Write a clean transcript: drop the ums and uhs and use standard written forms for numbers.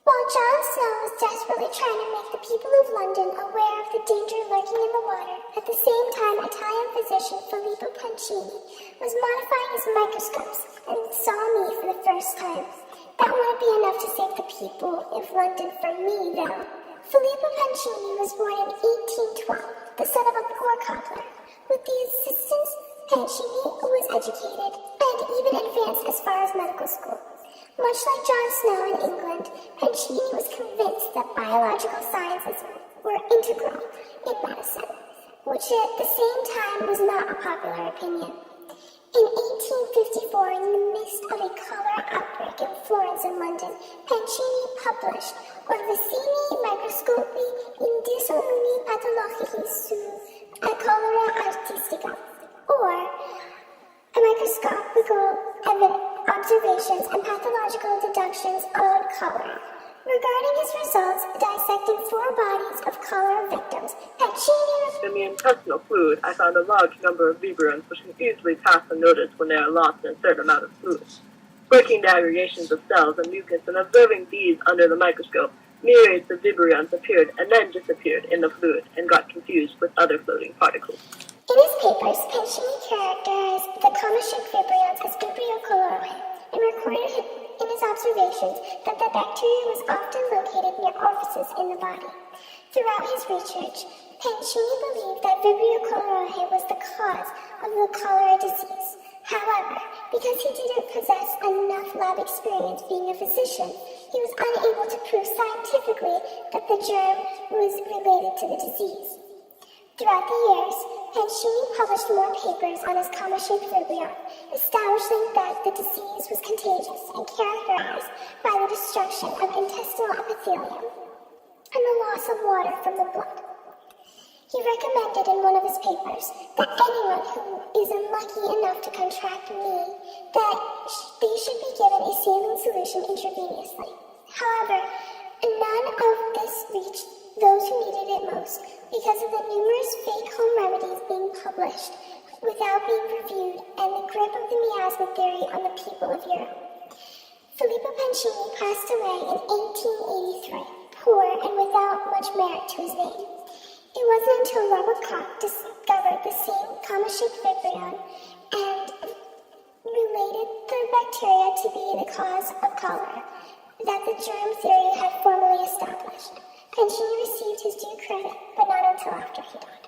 While Jon Snow was desperately trying to make the people of London aware of the danger lurking in the water, at the same time Italian physician Filippo Pacini was modifying his microscopes and saw me for the first time. That wouldn't be enough to save the people of London from me, though. Filippo Pacini was born in 1812, the son of a poor cobbler. With the assistance, Pacini was educated and even advanced as far as medical school. Much like Jon Snow in England, Pacini was convinced that biological sciences were integral in medicine, which at the same time was not a popular opinion. In 1854, in the midst of a cholera outbreak in Florence and London, Pacini published Orvicini microscopi indissoluti pathologici su cholera artistica, or a microscopical observations and pathological deductions on cholera. Regarding his results, dissecting 4 bodies of cholera victims, Pacini... In the intestinal fluid, I found a large number of vibrants which can easily pass unnoticed when they are lost in a certain amount of fluid. Breaking the aggregations of cells and mucus and observing these under the microscope, myriads of vibrions appeared and then disappeared in the fluid and got confused with other floating particles. In his papers, Pacini characterized the comma-shaped vibrions as Vibrio cholerae and recorded in his observations that the bacteria was often located near orifices in the body. Throughout his research, Pacini believed that Vibrio cholerae was the cause of the cholera disease. However, because he didn't possess enough lab experience being a physician, he was unable to prove scientifically that the germ was related to the disease. Throughout the years, Pacini published more papers on his comma-shaped vibrio, establishing that the disease was contagious and characterized by the destruction of intestinal epithelium and the loss of water from the blood. He recommended in one of his papers that anyone who is unlucky enough to contract me, that they should be given a saline solution intravenously. However, none of this reached those who needed it most because of the numerous fake home remedies being published without being reviewed and the grip of the miasma theory on the people of Europe. Filippo Pacini passed away in 1883, poor and without much merit to his name. It wasn't until Robert Koch discovered the same comma-shaped vibrion and related the bacteria to be the cause of cholera that the germ theory had formally established. Pacini received his due credit, but not until after he died.